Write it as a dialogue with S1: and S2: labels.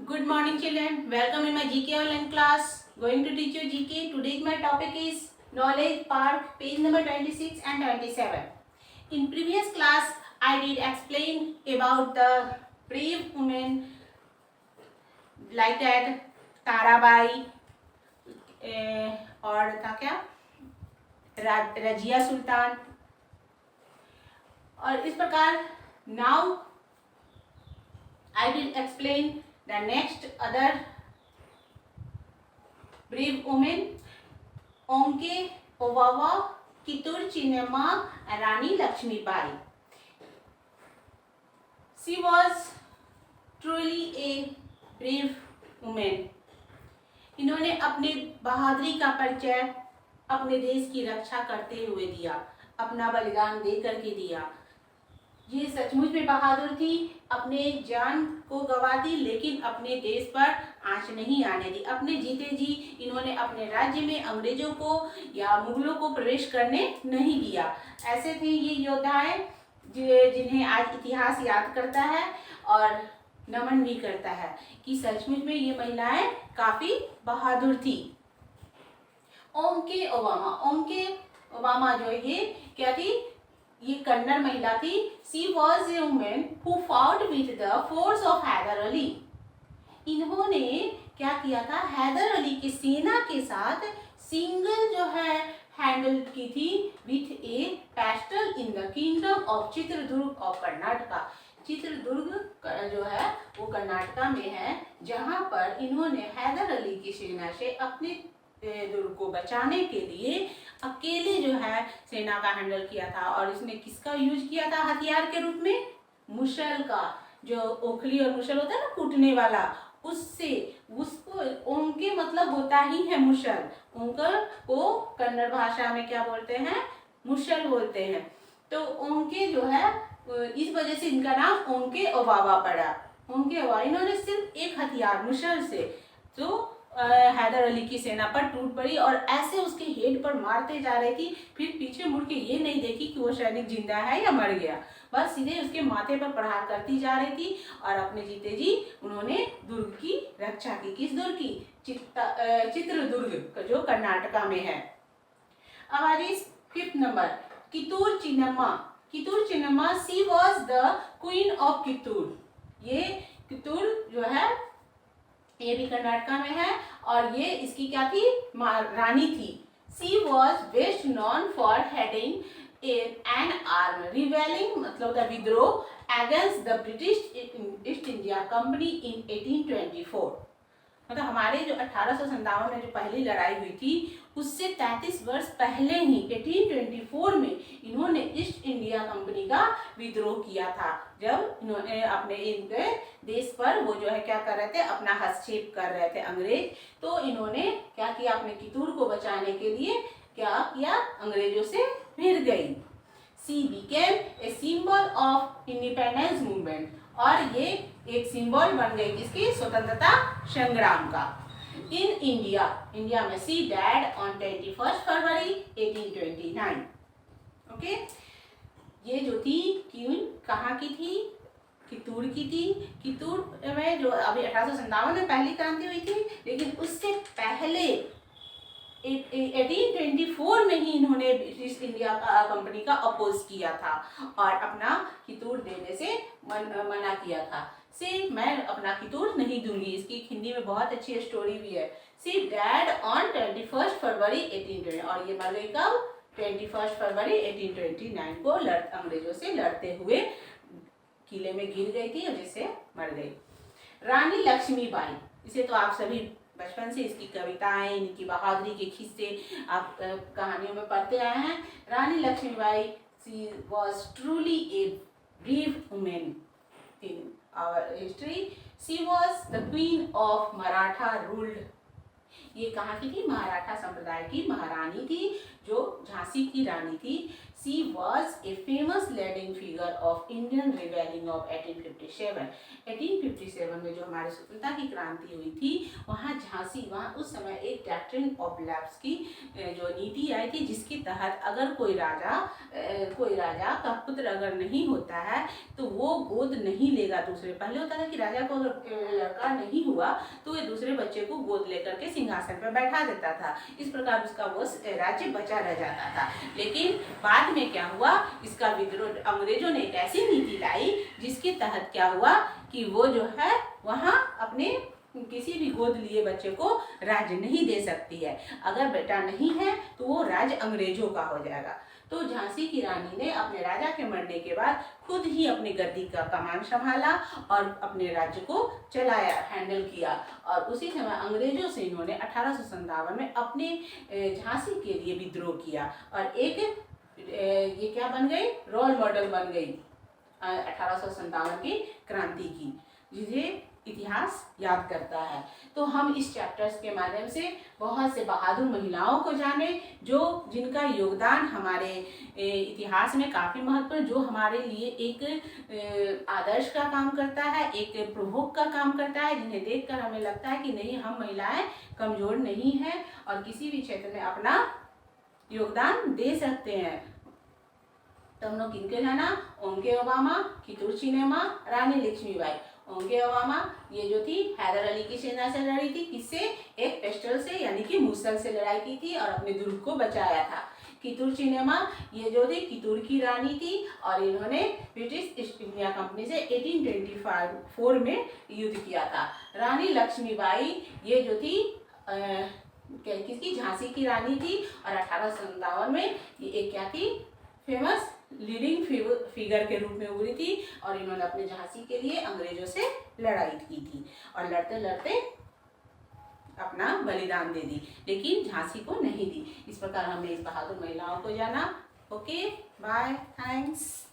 S1: Good morning children, welcome in my GK online class. Going to teach you GK. Today's my topic is knowledge part page number 26 and 27. In previous class I did explain about the brave women like that Tarabai और था क्या रजिया सुल्तान और इस प्रकार now I will explain the next other brave women ओंके ओवावा कितूर Chinnamma Rani Lakshmibai. She was truly a brave woman. इन्होंने अपने बहादुरी का परिचय अपने देश की रक्षा करते हुए दिया, अपना बलिदान दे करके दिया. ये सचमुच में बहादुर थी, अपने जान को गवा दी लेकिन अपने देश पर आंच नहीं आने दी. अपने जीते जी इन्होंने अपने राज्य में अंग्रेजों को या मुगलों को प्रवेश करने नहीं दिया. ऐसे थे ये योद्धाएं जिन्हें आज इतिहास याद करता है और नमन भी करता है कि सचमुच में ये महिलाएं काफी बहादुर थी. ओंके ओबामा जो ये क्या थी, ये कन्नड़ महिला थी. She was a woman who fought with the force of Haider Ali. इन्होंने क्या किया था, हैदर अली की सेना के साथ सिंगल जो है हैंडल की थी with A pastel in the kingdom of Chitradurga of Karnataka. Chitradurga जो है वो कर्नाटका में है, जहां पर इन्होंने हैदर अली की सेना से अपने दुर्ग को बचाने के लिए अकेले जो है सेना का हैंडल किया था. और इसमें किसका यूज किया था हथियार के रूप में, मुशल का. जो ओखली और मुशल होता है ना कूटने वाला, उससे उसको ओंके मतलब होता ही है मुशल. ओंकर को कन्नड़ भाषा में क्या बोलते हैं, मुशल बोलते हैं. तो ओंके जो है इस वजह से इनका नाम ओंके ओबावा पड़ा. ओंके ओबावा इन्होंने सिर्फ एक हथियार मुशल से तो हैदर अली की सेना पर टूट पड़ी और ऐसे उसके हेड पर मारते जा रही थी. फिर पीछे मुड़ के ये नहीं देखी कि वो सैनिक जिंदा है या मर गया, बस सीधे उसके माथे पर प्रहार करती जा रही थी. और अपने जीते जी उन्होंने दुर्ग की रक्षा की. किस दुर्ग की, चित्रदुर्ग जो कर्नाटका में है. अब आ रही 5th number Kittur Chennamma. She was the queen of Kittur. ये कितूर जो है ये भी कर्नाटका में है और ये इसकी क्या थी, रानी थी. She was best known for heading an army rebelling मतलब द विद्रोह against the British East India Company in 1824. मतलब हमारे जो 1857 में जो पहली लड़ाई हुई थी उससे 33 वर्ष पहले ही 1824 में इन्होंने ईस्ट इंडिया कंपनी का विद्रोह किया था. जब इन्होंने अपने इनके देश पर वो जो है क्या कर रहे थे, अपना हस्तक्षेप कर रहे थे अंग्रेज. तो इन्होंने क्या किया, अपने कितूर को बचाने के लिए क्या किया, अंग्रेजों से भिड़ गई. सी became a symbol of independence movement. और ये एक सिंबल बन गई किसकी, स्वतंत्रता संग्राम का. इन इंडिया में सी डैड ऑन 21 फरवरी 1829. ओके, ये जो थी क्वीन कहाँ की थी, कितूर की थी. कितूर में जो अभी 1857 में पहली क्रांति हुई थी, लेकिन उससे पहले 1824 में ही इन्होंने ब्रिटिश इंडिया कंपनी का अपोज किया था और अपना कितूर देने से मना किया था. से मैं अपना कितूर नहीं दूंगी. इसकी हिंदी में बहुत अच्छी स्टोरी भी है. सी डैड ऑन 21 फरवरी 1820. और ये मर गई कब, 21 फरवरी 1829 को अंग्रेजों से लड़ते हुए किले में गिर गई थी और जिससे मर गई. रानी लक्ष्मीबाई, इसे तो आप सभी बचपन से इसकी कविताएं, इनकी बहादुरी के किस्से आप कहानियों में पढ़ते आए हैं. Rani Lakshmibai she was truly a brave women in our history. She was the queen of Maratha ruled. ये कहाँ की थी, मराठा संप्रदाय की महारानी थी जो झांसी की रानी थी. She was a famous leading figure of Indian rebelling of 1857। 1857 में जो हमारे स्वतंत्रता की क्रांति हुई थी, वहाँ झांसी, वहाँ उस समय एक डॉक्ट्रिन ऑफ लैप्स की जो नीति आई थी, जिसके तहत अगर कोई राजा का पुत्र अगर नहीं होता है तो वो गोद नहीं लेगा दूसरे। पहले होता था कि राजा को अगर लड़का नहीं हुआ तो वो दूसरे बच्चे को गोद लेकर के सिंहासन पर बैठा देता था, इस प्रकार उसका वो राज्य बचा रह जाता था। लेकिन बाद में क्या हुआ, इसका विद्रोह, अंग्रेजों ने एक ऐसी नीति लाई जिसके तहत क्या हुआ कि वो जो है वहाँ अपने किसी भी गोद लिए बच्चे को राज्य नहीं दे सकती है। अगर बेटा नहीं है तो वो राज्य अंग्रेजों का हो जाएगा। तो झांसी की रानी ने अपने राजा के मरने के बाद खुद ही अपनी गद्दी का कमान संभाला और अपने राज्य को चलाया, हैंडल किया। और उसी समय अंग्रेजों से इन्होंने 1857 में अपने झांसी के लिए विद्रोह किया और एक ये क्या बन गई, रोल मॉडल बन गई 1857 की क्रांति की, जिसे इतिहास याद करता है। तो हम इस चैप्टर्स के माध्यम से बहुत से बहादुर महिलाओं को जाने, जो जिनका योगदान हमारे इतिहास में काफ़ी महत्वपूर्ण, जो हमारे लिए एक आदर्श का काम करता है, एक प्रभुक का काम करता है, जिन्हें देखकर हमें लगता है कि नहीं, हम महिलाएं कमज़ोर नहीं हैं और किसी भी क्षेत्र में अपना योगदान दे सकते हैं। तो हम लोग किनके जाना, ओंगे ओबामा, कितूर चिन्नेमा, रानी लक्ष्मीबाई। ओंगे ओबामा ये जो थी हैदर अली की सेना से लड़ी थी, किससे, एक पेस्टल से यानी कि मूसल से लड़ाई की थी और अपने दुर्ग को बचाया था। कितूर चिन्नेमा ये जो थी कितूर की रानी थी और इन्होंने ब्रिटिश ईस्ट इंडिया कंपनी से 1824 में युद्ध किया था। रानी लक्ष्मीबाई ये जो थी किसकी, झांसी की रानी थी और 1857 में ये एक क्या थी, फेमस लीडिंग फिगर के रूप में उभरी थी और इन्होंने अपने झांसी के लिए अंग्रेजों से लड़ाई की थी और लड़ते लड़ते अपना बलिदान दे दी, लेकिन झांसी को नहीं दी। इस प्रकार हमने इस बहादुर महिलाओं को जाना। Okay, bye, thanks.